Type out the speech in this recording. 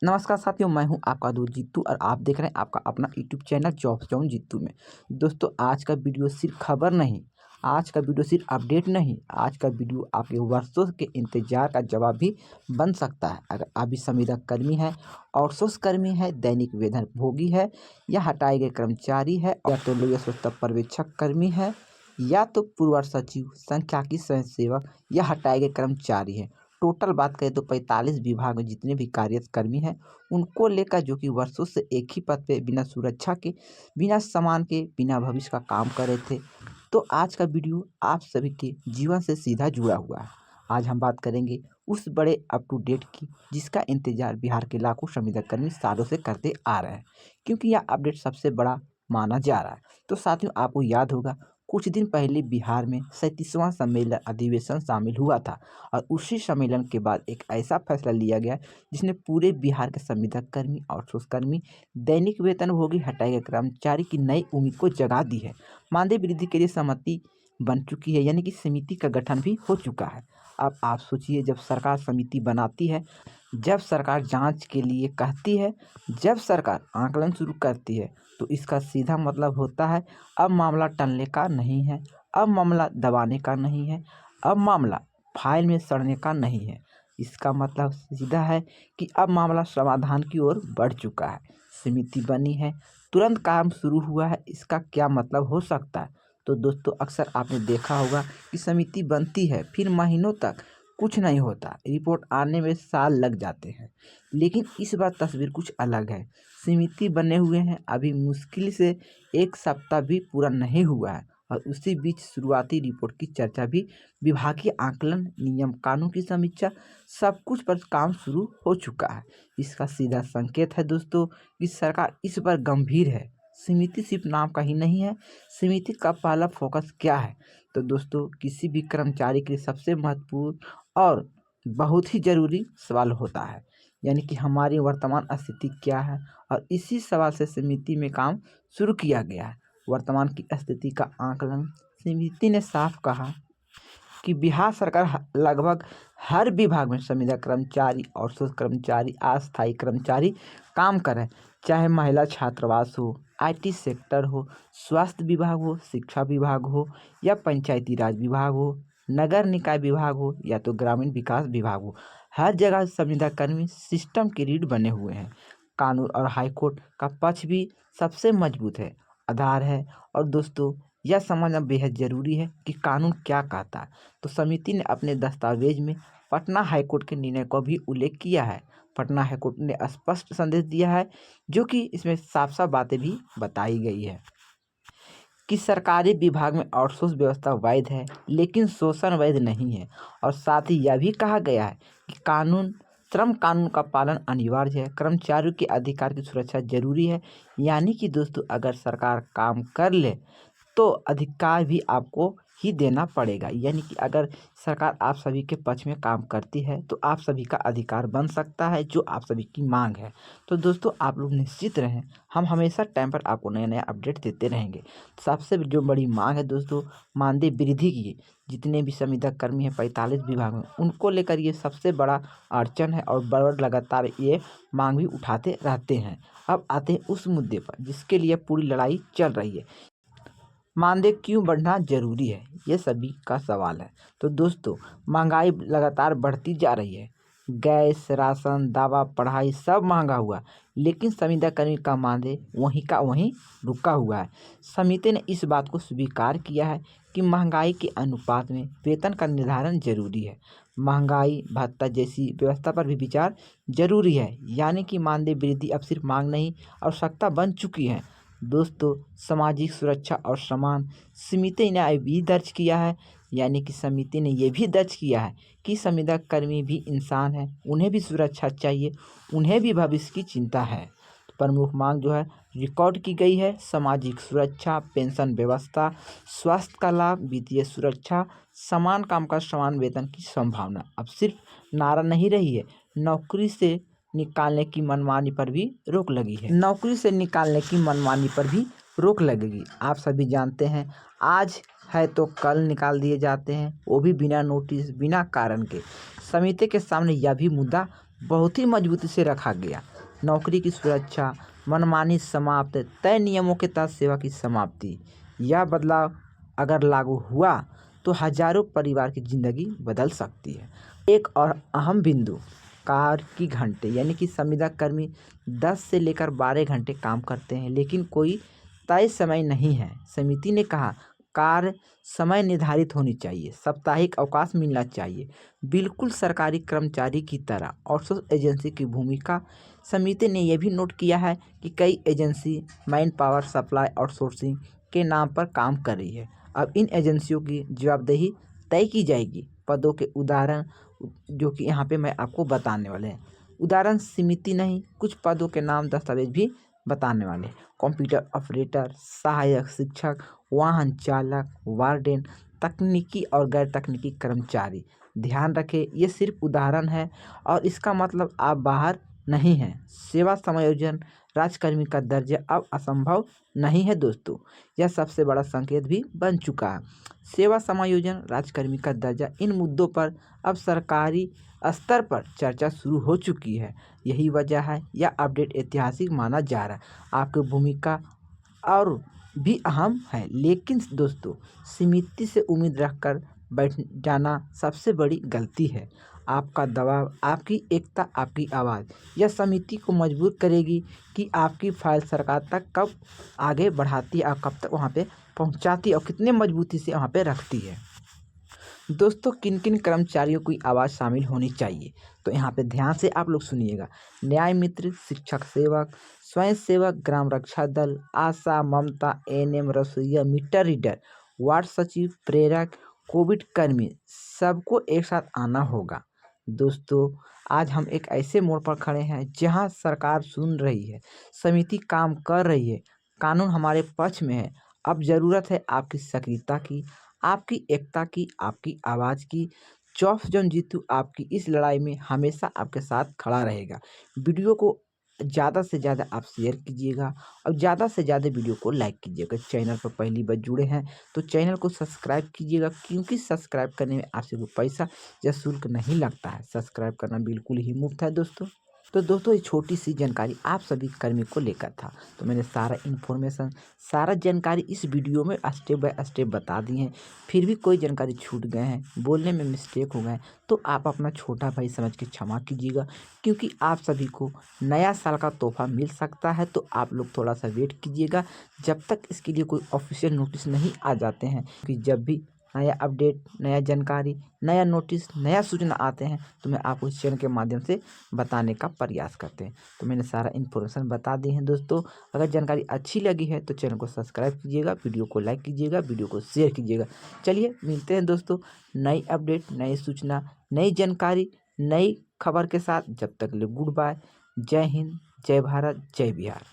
नमस्कार साथियों, मैं हूं आपका दोस्त जीतू और आप देख रहे हैं आपका अपना YouTube channel job zone Jeetu में। दोस्तों, आज का वीडियो सिर्फ खबर नहीं, आज का वीडियो सिर्फ अपडेट नहीं, आज का वीडियो आपके वर्षों के इंतजार का जवाब भी बन सकता है। अगर आप भी संविदा कर्मी है, आउटसोर्स कर्मी है, दैनिक वेतन भोगी है, या हटाए गए कर्मचारी है, या तो लोक स्वच्छता पर्यवेक्षक कर्मी है, या तो पूर्व सचिव, सांख्यिकी स्वयं सेवक, या हटाए गए कर्मचारी है। टोटल बात करें तो 45 विभाग में जितने भी कार्यरत कर्मी हैं, उनको लेकर जो कि वर्षों से एक ही पद पे बिना सुरक्षा के, बिना सम्मान के, बिना भविष्य का काम कर रहे थे। तो आज का वीडियो आप सभी के जीवन से सीधा जुड़ा हुआ है। आज हम बात करेंगे उस बड़े अप टू डेट की जिसका इंतजार बिहार के लाखों संविदा कर्मी सालों से करते आ रहे हैं, क्योंकि यह अपडेट सबसे बड़ा माना जा रहा है। तो साथियों, आपको याद होगा कुछ दिन पहले बिहार में 37वां सम्मेलन अधिवेशन शामिल हुआ था और उसी सम्मेलन के बाद एक ऐसा फैसला लिया गया जिसने पूरे बिहार के संविदा कर्मी, आउटसोर्स कर्मी, दैनिक वेतनभोगी, हटाए गए कर्मचारी की नई उम्मीद को जगा दी है। मानदेय वृद्धि के लिए सहमति बन चुकी है, यानी कि समिति का गठन भी हो चुका है। अब आप सोचिए, जब सरकार समिति बनाती है, जब सरकार जांच के लिए कहती है, जब सरकार आकलन शुरू करती है, तो इसका सीधा मतलब होता है अब मामला टलने का नहीं है, अब मामला दबाने का नहीं है, अब मामला फाइल में सड़ने का नहीं है। इसका मतलब सीधा है कि अब मामला समाधान की ओर बढ़ चुका है। समिति बनी है, तुरंत काम शुरू हुआ है, इसका क्या मतलब हो सकता है? तो दोस्तों, अक्सर आपने देखा होगा कि समिति बनती है, फिर महीनों तक कुछ नहीं होता, रिपोर्ट आने में साल लग जाते हैं। लेकिन इस बार तस्वीर कुछ अलग है। समिति बने हुए हैं, अभी मुश्किल से एक सप्ताह भी पूरा नहीं हुआ है और उसी बीच शुरुआती रिपोर्ट की चर्चा भी, विभागीय आकलन, नियम कानून की समीक्षा, सब कुछ पर काम शुरू हो चुका है। इसका सीधा संकेत है दोस्तों कि सरकार इस पर गंभीर है। समिति सिर्फ नाम का ही नहीं है, समिति का पहला फोकस क्या है? तो दोस्तों, किसी भी कर्मचारी के लिए सबसे महत्वपूर्ण और बहुत ही ज़रूरी सवाल होता है, यानी कि हमारी वर्तमान स्थिति क्या है, और इसी सवाल से समिति में काम शुरू किया गया है। वर्तमान की स्थिति का आकलन, समिति ने साफ कहा कि बिहार सरकार लगभग हर विभाग में संविदा कर्मचारी, आउटसोर्स कर्मचारी, अस्थायी कर्मचारी काम कर रहे हैं, चाहे महिला छात्रावास हो, आईटी सेक्टर हो, स्वास्थ्य विभाग हो, शिक्षा विभाग हो, या पंचायती राज विभाग हो, नगर निकाय विभाग हो, या तो ग्रामीण विकास विभाग हो। हर जगह संविदा कर्मी सिस्टम के रीढ़ बने हुए हैं। कानून और हाईकोर्ट का पक्ष भी सबसे मजबूत है, आधार है। और दोस्तों, यह समझना बेहद ज़रूरी है कि कानून क्या कहता है। तो समिति ने अपने दस्तावेज में पटना हाईकोर्ट के निर्णय को भी उल्लेख किया है। पटना हाईकोर्ट ने स्पष्ट संदेश दिया है, जो कि इसमें साफ साफ बातें भी बताई गई है कि सरकारी विभाग में आउटसोर्स व्यवस्था वैध है, लेकिन शोषण वैध नहीं है। और साथ ही यह भी कहा गया है कि श्रम कानून का पालन अनिवार्य है, कर्मचारियों के अधिकार की सुरक्षा जरूरी है। यानी कि दोस्तों, अगर सरकार काम कर ले तो अधिकार भी आपको ही देना पड़ेगा। यानी कि अगर सरकार आप सभी के पक्ष में काम करती है तो आप सभी का अधिकार बन सकता है, जो आप सभी की मांग है। तो दोस्तों, आप लोग निश्चित रहें, हम हमेशा टाइम पर आपको नया नया अपडेट देते रहेंगे। सबसे जो बड़ी मांग है दोस्तों, मानदेय वृद्धि की। जितने भी संविदा कर्मी हैं 45 विभाग में, उनको लेकर ये सबसे बड़ा अड़चन है और बराबर लगातार ये मांग भी उठाते रहते हैं। अब आते हैं उस मुद्दे पर जिसके लिए पूरी लड़ाई चल रही है। मानदेय क्यों बढ़ना जरूरी है, ये सभी का सवाल है। तो दोस्तों, महंगाई लगातार बढ़ती जा रही है। गैस, राशन, दवा, पढ़ाई सब महंगा हुआ, लेकिन संविदा कर्मी का मानदेय वहीं का वहीं रुका हुआ है। समिति ने इस बात को स्वीकार किया है कि महंगाई के अनुपात में वेतन का निर्धारण जरूरी है। महंगाई भत्ता जैसी व्यवस्था पर भी विचार जरूरी है। यानी कि मानदेय वृद्धि अब सिर्फ मांग नहीं, आवश्यकता बन चुकी है। दोस्तों, सामाजिक सुरक्षा और समान, समिति ने यह भी दर्ज किया है, यानी कि समिति ने यह भी दर्ज किया है कि संविदा कर्मी भी इंसान है, उन्हें भी सुरक्षा चाहिए, उन्हें भी भविष्य की चिंता है। तो प्रमुख मांग जो है रिकॉर्ड की गई है: सामाजिक सुरक्षा, पेंशन व्यवस्था, स्वास्थ्य का लाभ, वित्तीय सुरक्षा, समान काम का समान वेतन की संभावना। अब सिर्फ नारा नहीं रही है, नौकरी से निकालने की मनमानी पर भी रोक लगी है। नौकरी से निकालने की मनमानी पर भी रोक लगेगी। आप सभी जानते हैं, आज है तो कल निकाल दिए जाते हैं, वो भी बिना नोटिस, बिना कारण के। समिति के सामने यह भी मुद्दा बहुत ही मजबूती से रखा गया। नौकरी की सुरक्षा, मनमानी समाप्त, तय नियमों के तहत सेवा की समाप्ति। यह बदलाव अगर लागू हुआ तो हजारों परिवार की जिंदगी बदल सकती है। एक और अहम बिंदु, कार की घंटे, यानी कि संविदा कर्मी 10 से लेकर 12 घंटे काम करते हैं, लेकिन कोई तय समय नहीं है। समिति ने कहा कार्य समय निर्धारित होनी चाहिए, साप्ताहिक अवकाश मिलना चाहिए, बिल्कुल सरकारी कर्मचारी की तरह। आउटसोर्स एजेंसी की भूमिका, समिति ने यह भी नोट किया है कि कई agency man power supply outsourcing के नाम पर काम कर रही है। अब इन एजेंसियों की जवाबदेही तय की जाएगी। पदों के उदाहरण जो कि यहाँ पे मैं आपको बताने वाले हैं। उदाहरण समिति नहीं, कुछ पदों के नाम दस्तावेज भी बताने वाले हैं। कंप्यूटर ऑपरेटर, सहायक शिक्षक, वाहन चालक, वार्डन, तकनीकी और गैर तकनीकी कर्मचारी। ध्यान रखें, ये सिर्फ उदाहरण है और इसका मतलब आप बाहर नहीं हैं। सेवा समायोजन, राजकर्मी का दर्जा अब असंभव नहीं है दोस्तों, यह सबसे बड़ा संकेत भी बन चुका है। सेवा समायोजन, राजकर्मी का दर्जा, इन मुद्दों पर अब सरकारी स्तर पर चर्चा शुरू हो चुकी है। यही वजह है यह अपडेट ऐतिहासिक माना जा रहा है। आपकी भूमिका और भी अहम है, लेकिन दोस्तों समिति से उम्मीद रखकर बैठ जाना सबसे बड़ी गलती है। आपका दबाव, आपकी एकता, आपकी आवाज़ यह समिति को मजबूर करेगी कि आपकी फाइल सरकार तक कब आगे बढ़ाती है और कब तक वहाँ पे पहुँचाती है और कितने मजबूती से वहाँ पे रखती है। दोस्तों किन किन कर्मचारियों की आवाज़ शामिल होनी चाहिए, तो यहाँ पे ध्यान से आप लोग सुनिएगा। न्याय मित्र, शिक्षक सेवक, स्वयं सेवक, ग्राम रक्षा दल, आशा, ममता, एएनएम, रसोइया, मीटर रीडर, वार्ड सचिव, प्रेरक, कोविड कर्मी, सबको एक साथ आना होगा। दोस्तों आज हम एक ऐसे मोड़ पर खड़े हैं जहाँ सरकार सुन रही है, समिति काम कर रही है, कानून हमारे पक्ष में है। अब ज़रूरत है आपकी सक्रियता की, आपकी एकता की, आपकी आवाज़ की। चौफ जौन जीतू आपकी इस लड़ाई में हमेशा आपके साथ खड़ा रहेगा। वीडियो को ज़्यादा से ज़्यादा आप शेयर कीजिएगा और ज़्यादा से ज़्यादा वीडियो को लाइक कीजिएगा। चैनल पर पहली बार जुड़े हैं तो चैनल को सब्सक्राइब कीजिएगा, क्योंकि सब्सक्राइब करने में आपसे कोई पैसा या शुल्क नहीं लगता है। सब्सक्राइब करना बिल्कुल ही मुफ्त है दोस्तों। तो दोस्तों ये छोटी सी जानकारी आप सभी कर्मी को लेकर था, तो मैंने सारा इन्फॉर्मेशन, सारा जानकारी इस वीडियो में स्टेप बाय स्टेप बता दी हैं। फिर भी कोई जानकारी छूट गए हैं, बोलने में मिस्टेक हो गए, तो आप अपना छोटा भाई समझ के क्षमा कीजिएगा, क्योंकि आप सभी को नया साल का तोहफा मिल सकता है। तो आप लोग थोड़ा सा वेट कीजिएगा जब तक इसके लिए कोई ऑफिशियल नोटिस नहीं आ जाते हैं, क्योंकि जब भी नया अपडेट, नया जानकारी, नया नोटिस, नया सूचना आते हैं तो मैं आपको इस चैनल के माध्यम से बताने का प्रयास करते हैं। तो मैंने सारा इन्फॉर्मेशन बता दी है दोस्तों। अगर जानकारी अच्छी लगी है तो चैनल को सब्सक्राइब कीजिएगा, वीडियो को लाइक कीजिएगा, वीडियो को शेयर कीजिएगा। चलिए मिलते हैं दोस्तों नई अपडेट, नई सूचना, नई जानकारी, नई खबर के साथ। जब तक के लिए गुड बाय। जय हिंद, जय भारत, जय बिहार।